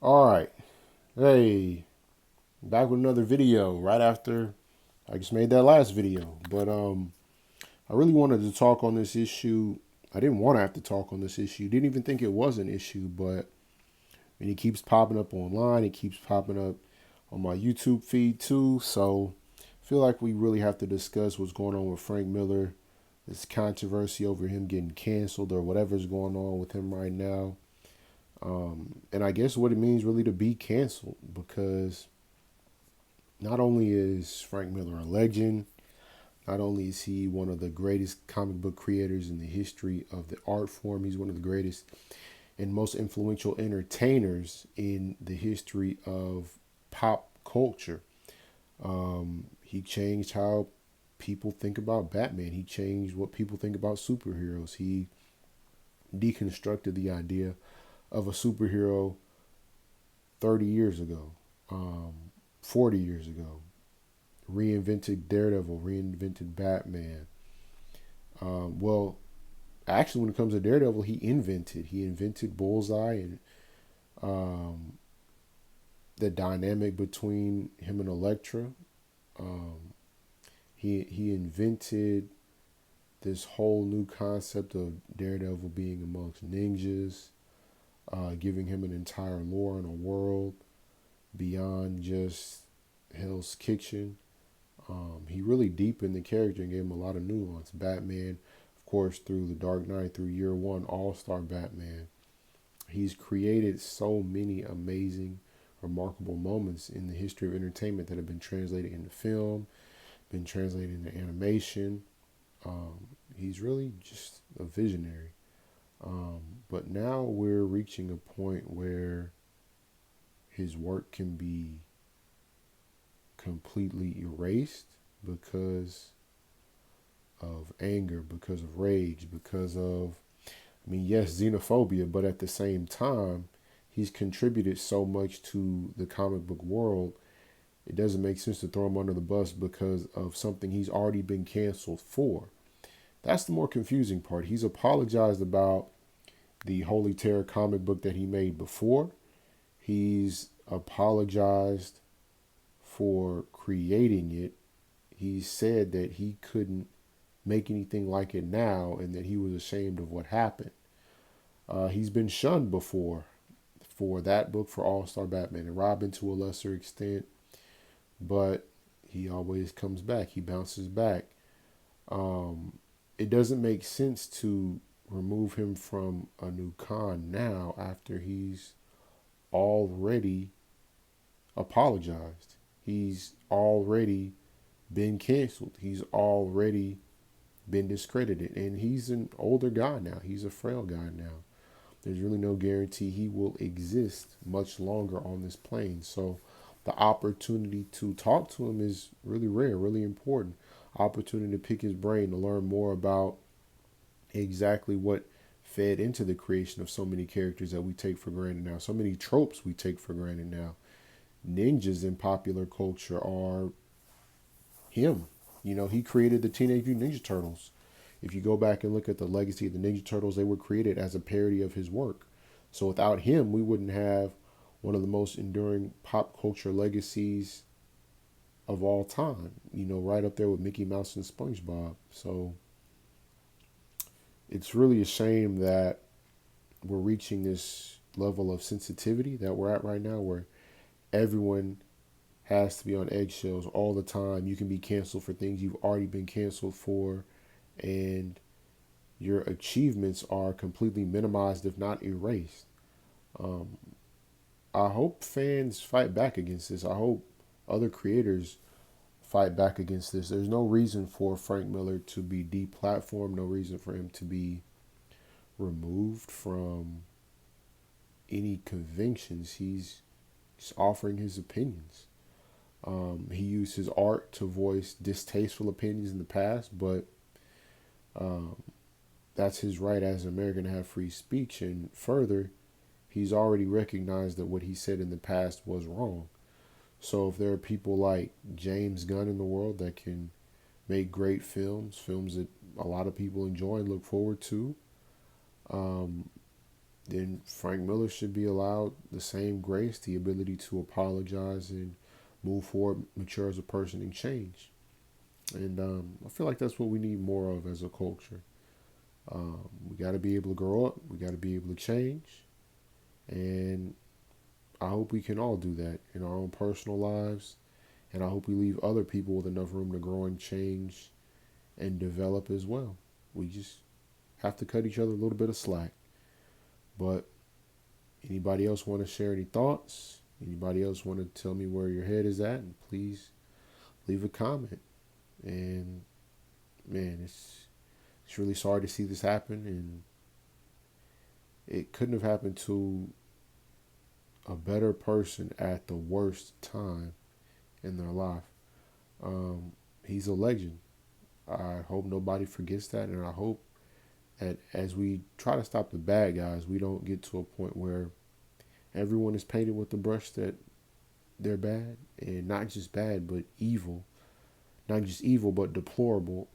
All right. Hey, back with another video right after I just made that last video. But I really wanted to talk on this issue. I didn't want to have to talk on this issue. Didn't even think it was an issue, but and it keeps popping up online. It keeps popping up on my YouTube feed too. So I feel like we really have to discuss what's going on with Frank Miller, this controversy over him getting canceled or whatever's going on with him right now. And I guess what it means really to be canceled because not only is Frank Miller a legend, not only is he one of the greatest comic book creators in the history of the art form, he's one of the greatest and most influential entertainers in the history of pop culture. He changed how people think about Batman. He changed what people think about superheroes. He deconstructed the idea of a superhero 30 years ago, 40 years ago, reinvented Daredevil, reinvented Batman. Well, actually, when it comes to Daredevil, he invented Bullseye and um, the dynamic between him and Elektra. Um, he invented this whole new concept of Daredevil being amongst ninjas, giving him an entire lore and a world beyond just Hell's Kitchen. He really deepened the character and gave him a lot of nuance. Batman, of course, through The Dark Knight, through Year One, All Star Batman. He's created so many amazing, remarkable moments in the history of entertainment that have been translated into film, been translated into animation. He's really just a visionary. But now we're reaching a point where his work can be completely erased because of anger, because of rage, because of, I mean, yes, xenophobia, but at the same time, he's contributed so much to the comic book world. It doesn't make sense to throw him under the bus because of something he's already been canceled for. That's the more confusing part. He's apologized about the Holy Terror comic book that he made before. He's apologized for creating it. He said that he couldn't make anything like it now and that he was ashamed of what happened. He's been shunned before for that book, for All Star Batman and Robin to a lesser extent, but he always comes back. He bounces back. Um, it doesn't make sense to remove him from a new con now after he's already apologized. He's already been canceled. He's already been discredited. And he's an older guy now. He's a frail guy now. There's really no guarantee he will exist much longer on this plane. So the opportunity to talk to him is really rare, really important. Opportunity to pick his brain, to learn more about exactly what fed into the creation of so many characters that we take for granted now, so many tropes we take for granted now. Ninjas in popular culture are him. You know, he created the Teenage Mutant Ninja Turtles. If you go back and look at the legacy of the Ninja Turtles, they were created as a parody of his work. So without him, we wouldn't have one of the most enduring pop culture legacies of all time. You know, right up there with Mickey Mouse and SpongeBob. So it's really a shame that we're reaching this level of sensitivity that we're at right now where everyone has to be on eggshells all the time. You can be canceled for things you've already been canceled for, and your achievements are completely minimized, if not erased. Um, I hope fans fight back against this. I hope other creators fight back against this. There's no reason for Frank Miller to be deplatformed, no reason for him to be removed from any conventions. He's just offering his opinions. He used his art to voice distasteful opinions in the past, but um, that's his right as an American to have free speech. And further, he's already recognized that what he said in the past was wrong. So if there are people like James Gunn in the world that can make great films, films that a lot of people enjoy and look forward to, um, then Frank Miller should be allowed the same grace, the ability to apologize and move forward, mature as a person, and change. And I feel like that's what we need more of as a culture. We got to be able to grow up. We got to be able to change. And I hope we can all do that in our own personal lives. And I hope we leave other people with enough room to grow and change and develop as well. We just have to cut each other a little bit of slack. But anybody else want to share any thoughts? Anybody else want to tell me where your head is at? And please leave a comment. And man, it's really sorry to see this happen, and it couldn't have happened to a better person at the worst time in their life. He's a legend. I hope nobody forgets that, and I hope that as we try to stop the bad guys, we don't get to a point where everyone is painted with the brush that they're bad, and not just bad, but evil. Not just evil, but deplorable